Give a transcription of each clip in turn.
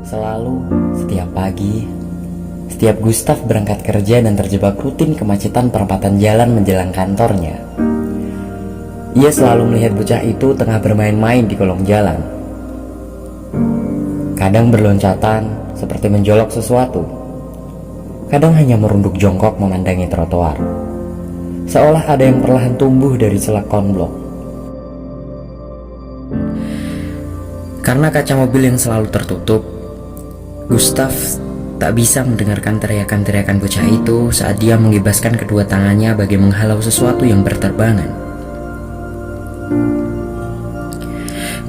Selalu, setiap pagi, setiap Gustaf berangkat kerja dan terjebak rutin kemacetan perempatan jalan menjelang kantornya, ia selalu melihat bocah itu tengah bermain-main di kolong jalan. Kadang berloncatan seperti menjolok sesuatu, kadang hanya merunduk jongkok memandangi trotoar, seolah ada yang perlahan tumbuh dari celah konblok. Karena kaca mobil yang selalu tertutup, Gustaf tak bisa mendengarkan teriakan-teriakan bocah itu saat dia mengibaskan kedua tangannya bagai menghalau sesuatu yang berterbangan.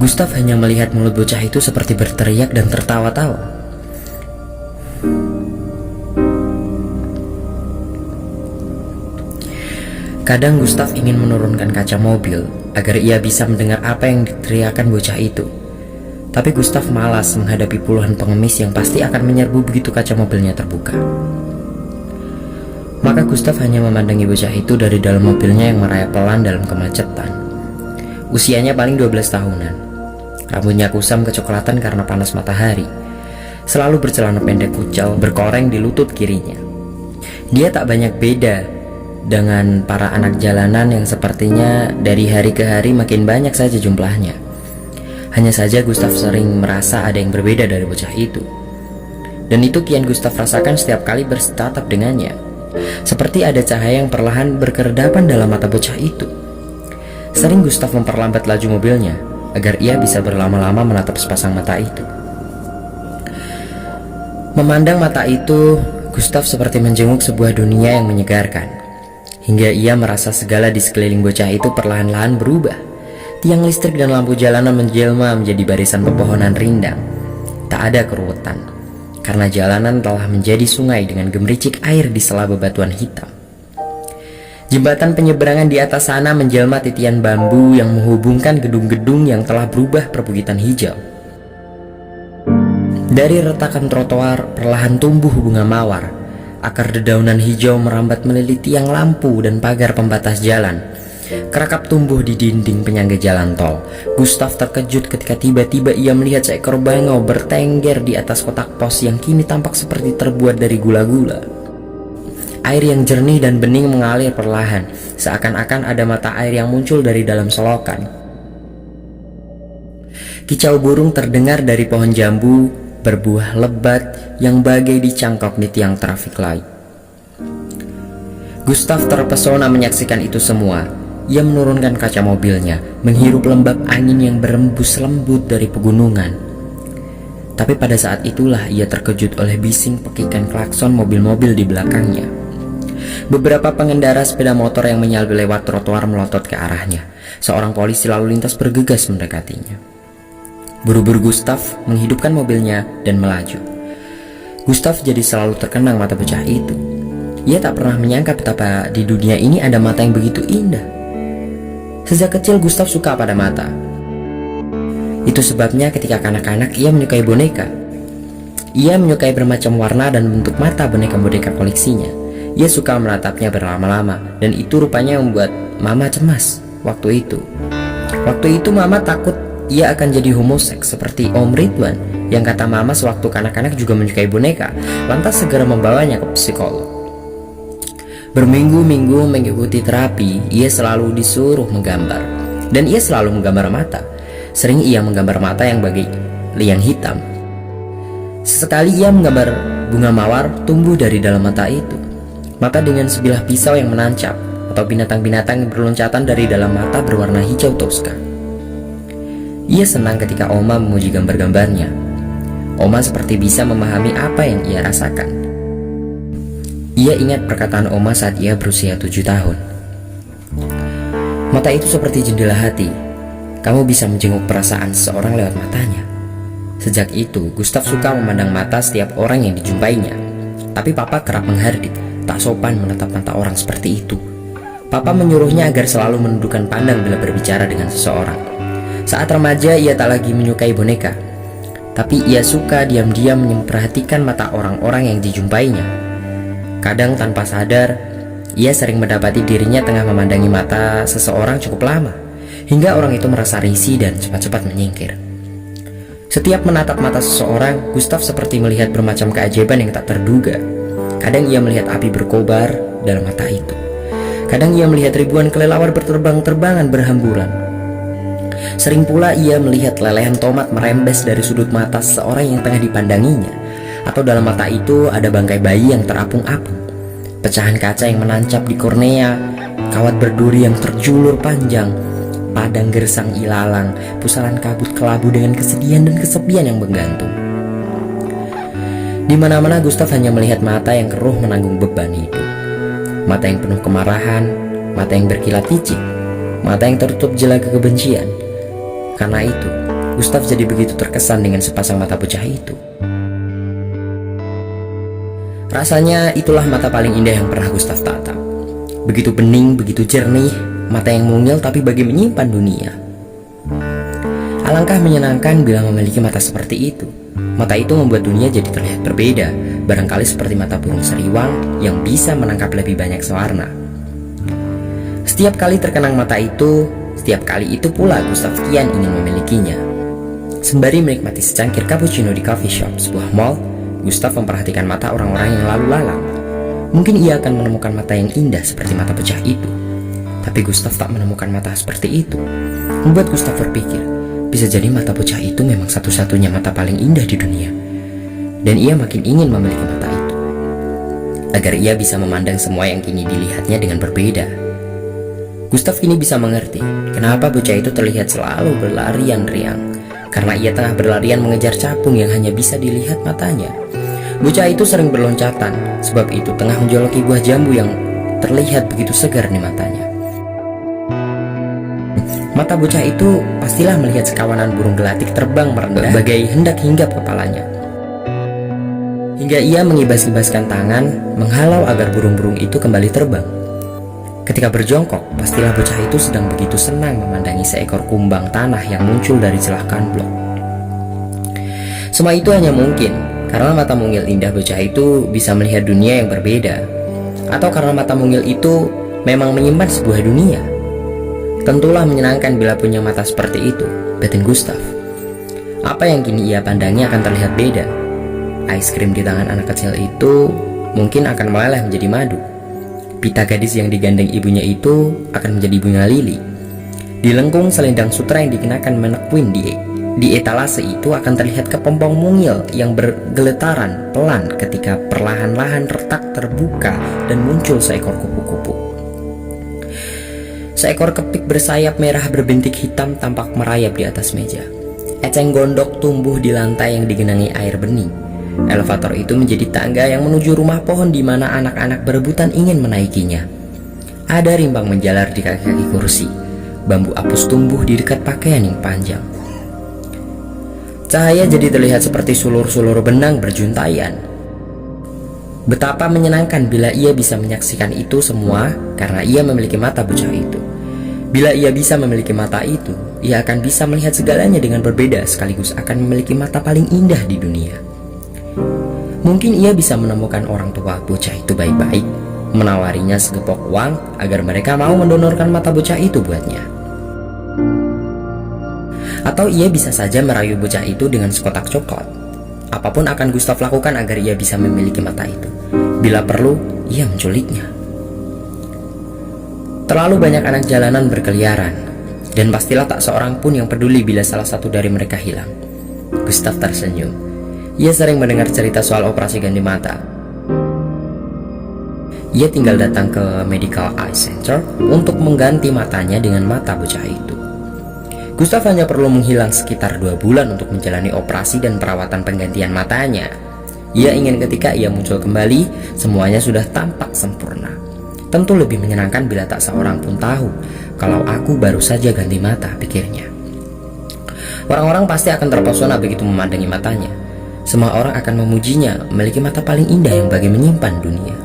Gustaf hanya melihat mulut bocah itu seperti berteriak dan tertawa-tawa. Kadang Gustaf ingin menurunkan kaca mobil agar ia bisa mendengar apa yang diteriakan bocah itu. Tapi Gustaf malas menghadapi puluhan pengemis yang pasti akan menyerbu begitu kaca mobilnya terbuka. Maka Gustaf hanya memandangi bocah itu dari dalam mobilnya yang merayap pelan dalam kemacetan. Usianya paling 12 tahunan. Rambutnya kusam kecoklatan karena panas matahari. Selalu bercelana pendek kucel berkoreng di lutut kirinya. Dia tak banyak beda dengan para anak jalanan yang sepertinya dari hari ke hari makin banyak saja jumlahnya. Hanya saja Gustaf sering merasa ada yang berbeda dari bocah itu. Dan itu kian Gustaf rasakan setiap kali bertatap dengannya. Seperti ada cahaya yang perlahan berkeredapan dalam mata bocah itu. Sering Gustaf memperlambat laju mobilnya agar ia bisa berlama-lama menatap sepasang mata itu. Memandang mata itu, Gustaf seperti menjenguk sebuah dunia yang menyegarkan. Hingga ia merasa segala di sekeliling bocah itu perlahan-lahan berubah. Tiang listrik dan lampu jalanan menjelma menjadi barisan pepohonan rindang. Tak ada keruwetan, karena jalanan telah menjadi sungai dengan gemericik air di sela bebatuan hitam. Jembatan penyeberangan di atas sana menjelma titian bambu yang menghubungkan gedung-gedung yang telah berubah perbukitan hijau. Dari retakan trotoar perlahan tumbuh bunga mawar. Akar dedaunan hijau merambat meliliti tiang lampu dan pagar pembatas jalan. Kerakap tumbuh di dinding penyangga jalan tol. Gustaf terkejut ketika tiba-tiba ia melihat seekor bangau bertengger di atas kotak pos yang kini tampak seperti terbuat dari gula-gula. Air yang jernih dan bening mengalir perlahan, seakan-akan ada mata air yang muncul dari dalam selokan. Kicau burung terdengar dari pohon jambu berbuah lebat yang bagai dicangkok di tiang traffic light. Gustaf terpesona menyaksikan itu semua. Ia menurunkan kaca mobilnya, menghirup lembab angin yang berembus lembut dari pegunungan. Tapi pada saat itulah ia terkejut oleh bising pekikan klakson mobil-mobil di belakangnya. Beberapa pengendara sepeda motor yang menyalip lewat trotoar melotot ke arahnya. Seorang polisi lalu lintas bergegas mendekatinya. Buru-buru Gustaf menghidupkan mobilnya dan melaju. Gustaf jadi selalu terkenang mata bocah itu. Ia tak pernah menyangka betapa di dunia ini ada mata yang begitu indah. Sejak kecil Gustaf suka pada mata. Itu sebabnya ketika kanak-kanak ia menyukai boneka. Ia menyukai bermacam warna dan bentuk mata boneka-boneka koleksinya. Ia suka menatapnya berlama-lama, dan itu rupanya membuat Mama cemas waktu itu. Waktu itu Mama takut ia akan jadi homoseks seperti Om Ridwan yang kata Mama sewaktu kanak-kanak juga menyukai boneka, lantas segera membawanya ke psikolog. Berminggu-minggu mengikuti terapi, ia selalu disuruh menggambar. Dan ia selalu menggambar mata. Sering ia menggambar mata yang bagai liang hitam. Sesekali ia menggambar bunga mawar tumbuh dari dalam mata itu. Mata dengan sebilah pisau yang menancap, atau binatang-binatang yang berloncatan dari dalam mata berwarna hijau toska. Ia senang ketika Oma memuji gambar-gambarnya. Oma seperti bisa memahami apa yang ia rasakan. Ia ingat perkataan Oma saat ia berusia 7 tahun. Mata itu seperti jendela hati. Kamu bisa menjenguk perasaan seseorang lewat matanya. Sejak itu, Gustaf suka memandang mata setiap orang yang dijumpainya. Tapi Papa kerap menghardik, tak sopan menatap mata orang seperti itu. Papa menyuruhnya agar selalu menundukkan pandang bila berbicara dengan seseorang. Saat remaja, ia tak lagi menyukai boneka. Tapi ia suka diam-diam memperhatikan mata orang-orang yang dijumpainya. Kadang tanpa sadar, ia sering mendapati dirinya tengah memandangi mata seseorang cukup lama, hingga orang itu merasa risih dan cepat-cepat menyingkir. Setiap menatap mata seseorang, Gustav seperti melihat bermacam keajaiban yang tak terduga. Kadang ia melihat api berkobar dalam mata itu. Kadang ia melihat ribuan kelelawar berterbang-terbangan berhamburan. Sering pula ia melihat lelehan tomat merembes dari sudut mata seseorang yang tengah dipandanginya. Atau dalam mata itu ada bangkai bayi yang terapung-apung, pecahan kaca yang menancap di kornea, kawat berduri yang terjulur panjang, padang gersang ilalang, pusaran kabut kelabu dengan kesedihan dan kesepian yang menggantung. Di mana-mana Gustav hanya melihat mata yang keruh menanggung beban hidup. Mata yang penuh kemarahan, mata yang berkilat licik, mata yang tertutup jelaga kebencian. Karena itu, Gustav jadi begitu terkesan dengan sepasang mata bocah itu. Rasanya itulah mata paling indah yang pernah Gustav tatap. Begitu bening, begitu jernih, mata yang mungil tapi bagi menyimpan dunia. Alangkah menyenangkan bila memiliki mata seperti itu. Mata itu membuat dunia jadi terlihat berbeda, barangkali seperti mata burung seriwang yang bisa menangkap lebih banyak warna. Setiap kali terkenang mata itu, setiap kali itu pula Gustav kian ingin memilikinya. Sembari menikmati secangkir cappuccino di coffee shop sebuah mall, Gustav memperhatikan mata orang-orang yang lalu lalang. Mungkin ia akan menemukan mata yang indah seperti mata bocah itu. Tapi Gustav tak menemukan mata seperti itu. Membuat Gustav berpikir, bisa jadi mata bocah itu memang satu-satunya mata paling indah di dunia. Dan ia makin ingin memiliki mata itu, agar ia bisa memandang semua yang kini dilihatnya dengan berbeda. Gustav kini bisa mengerti kenapa bocah itu terlihat selalu berlarian riang. Karena ia tengah berlarian mengejar capung yang hanya bisa dilihat matanya. Bocah itu sering berloncatan, sebab itu tengah menjoloki buah jambu yang terlihat begitu segar di matanya. Mata bocah itu pastilah melihat sekawanan burung gelatik terbang merendah bagai hendak hinggap kepalanya. Hingga ia mengibas-ibaskan tangan menghalau agar burung-burung itu kembali terbang. Ketika berjongkok, pastilah bocah itu sedang begitu senang memandangi seekor kumbang tanah yang muncul dari celah kanblok. Semua itu hanya mungkin karena mata mungil indah bocah itu bisa melihat dunia yang berbeda, atau karena mata mungil itu memang menyimpan sebuah dunia. Tentulah menyenangkan bila punya mata seperti itu, batin Gustav. Apa yang kini ia pandangi akan terlihat beda. Es krim di tangan anak kecil itu mungkin akan meleleh menjadi madu. Pita gadis yang digandeng ibunya itu akan menjadi bunga lili. Di lengkung selendang sutra yang dikenakan menekuin di etalase itu akan terlihat kepompong mungil yang bergeletaran pelan ketika perlahan-lahan retak terbuka dan muncul seekor kupu-kupu. Seekor kepik bersayap merah berbintik hitam tampak merayap di atas meja. Eceng gondok tumbuh di lantai yang digenangi air bening. Elevator itu menjadi tangga yang menuju rumah pohon di mana anak-anak berebutan ingin menaikinya. Ada rimbang menjalar di kaki-kaki kursi. Bambu apus tumbuh di dekat pakaian yang panjang. Cahaya jadi terlihat seperti sulur-sulur benang berjuntaian. Betapa menyenangkan bila ia bisa menyaksikan itu semua karena ia memiliki mata bocah itu. Bila ia bisa memiliki mata itu, ia akan bisa melihat segalanya dengan berbeda sekaligus akan memiliki mata paling indah di dunia. Mungkin ia bisa menemukan orang tua bocah itu baik-baik, menawarinya segepok uang agar mereka mau mendonorkan mata bocah itu buatnya. Atau ia bisa saja merayu bocah itu dengan sekotak coklat. Apapun akan Gustav lakukan agar ia bisa memiliki mata itu. Bila perlu, ia menculiknya. Terlalu banyak anak jalanan berkeliaran, dan pastilah tak seorang pun yang peduli bila salah satu dari mereka hilang. Gustav tersenyum. Ia sering mendengar cerita soal operasi ganti mata. Ia tinggal datang ke Medical Eye Center untuk mengganti matanya dengan mata bocah itu. Gustav hanya perlu menghilang sekitar 2 bulan untuk menjalani operasi dan perawatan penggantian matanya. Ia ingin ketika ia muncul kembali, semuanya sudah tampak sempurna. Tentu lebih menyenangkan bila tak seorang pun tahu kalau aku baru saja ganti mata, pikirnya. Orang-orang pasti akan terpesona begitu memandangi matanya. Semua orang akan memujinya memiliki mata paling indah yang bagi menyimpan dunia.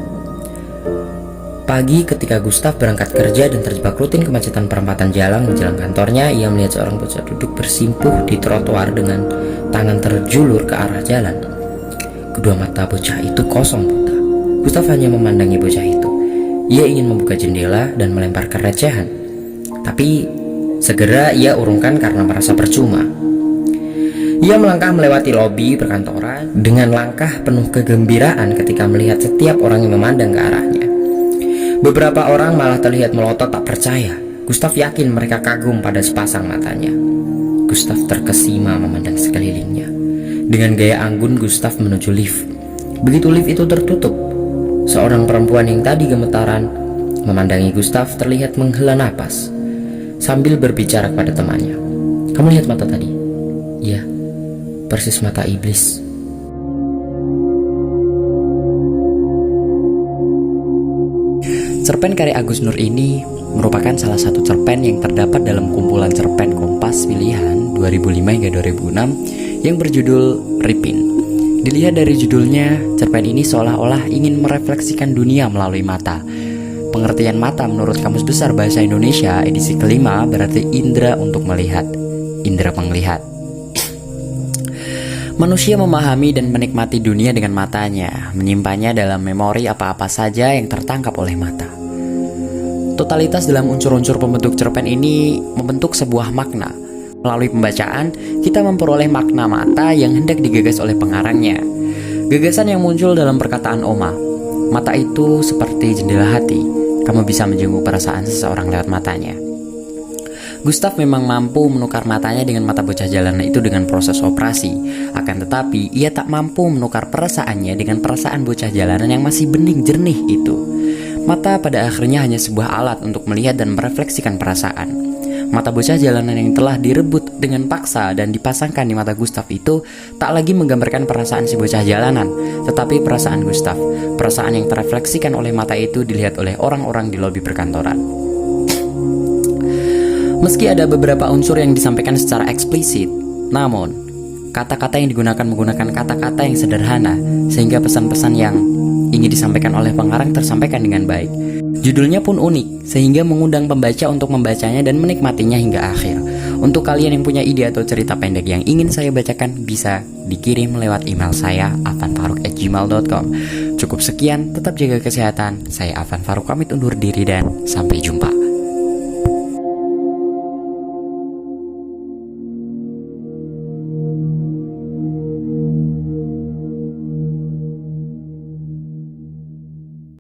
Pagi ketika Gustav berangkat kerja dan terjebak rutin kemacetan perempatan jalan menjelang kantornya, ia melihat seorang bocah duduk bersimpuh di trotoar dengan tangan terjulur ke arah jalan. Kedua mata bocah itu kosong buta. Gustav hanya memandangi bocah itu. Ia ingin membuka jendela dan melemparkan recehan, tapi segera ia urungkan karena merasa percuma. Ia melangkah melewati lobi perkantoran dengan langkah penuh kegembiraan ketika melihat setiap orang yang memandang ke arahnya. Beberapa orang malah terlihat melotot tak percaya. Gustav yakin mereka kagum pada sepasang matanya. Gustav terkesima memandang sekelilingnya. Dengan gaya anggun, Gustav menuju lift. Begitu lift itu tertutup, seorang perempuan yang tadi gemetaran memandangi Gustav terlihat menghela napas sambil berbicara kepada temannya. "Kamu lihat mata tadi?" "Iya, persis mata iblis." Cerpen karya Agus Nur ini merupakan salah satu cerpen yang terdapat dalam kumpulan cerpen Kompas Pilihan 2005 hingga 2006 yang berjudul Ripin. Dilihat dari judulnya, cerpen ini seolah-olah ingin merefleksikan dunia melalui mata. Pengertian mata menurut Kamus Besar Bahasa Indonesia edisi kelima berarti indera untuk melihat, indera penglihat. Manusia memahami dan menikmati dunia dengan matanya, menyimpannya dalam memori apa-apa saja yang tertangkap oleh mata. Totalitas dalam unsur-unsur pembentuk cerpen ini membentuk sebuah makna. Melalui pembacaan, kita memperoleh makna mata yang hendak digagas oleh pengarangnya. Gagasan yang muncul dalam perkataan Oma, "Mata itu seperti jendela hati, kamu bisa menjenguk perasaan seseorang lewat matanya." Gustav memang mampu menukar matanya dengan mata bocah jalanan itu dengan proses operasi. Akan tetapi, ia tak mampu menukar perasaannya dengan perasaan bocah jalanan yang masih bening jernih itu. Mata pada akhirnya hanya sebuah alat untuk melihat dan merefleksikan perasaan. Mata bocah jalanan yang telah direbut dengan paksa dan dipasangkan di mata Gustav itu tak lagi menggambarkan perasaan si bocah jalanan, tetapi perasaan Gustav. Perasaan yang terefleksikan oleh mata itu dilihat oleh orang-orang di lobi perkantoran. Meski ada beberapa unsur yang disampaikan secara eksplisit, namun kata-kata yang digunakan menggunakan kata-kata yang sederhana, sehingga pesan-pesan yang ingin disampaikan oleh pengarang tersampaikan dengan baik. Judulnya pun unik, sehingga mengundang pembaca untuk membacanya dan menikmatinya hingga akhir. Untuk kalian yang punya ide atau cerita pendek yang ingin saya bacakan, bisa dikirim lewat email saya, afanfaruk@gmail.com. Cukup sekian, tetap jaga kesehatan. Saya Afan Faruk pamit undur diri dan sampai jumpa.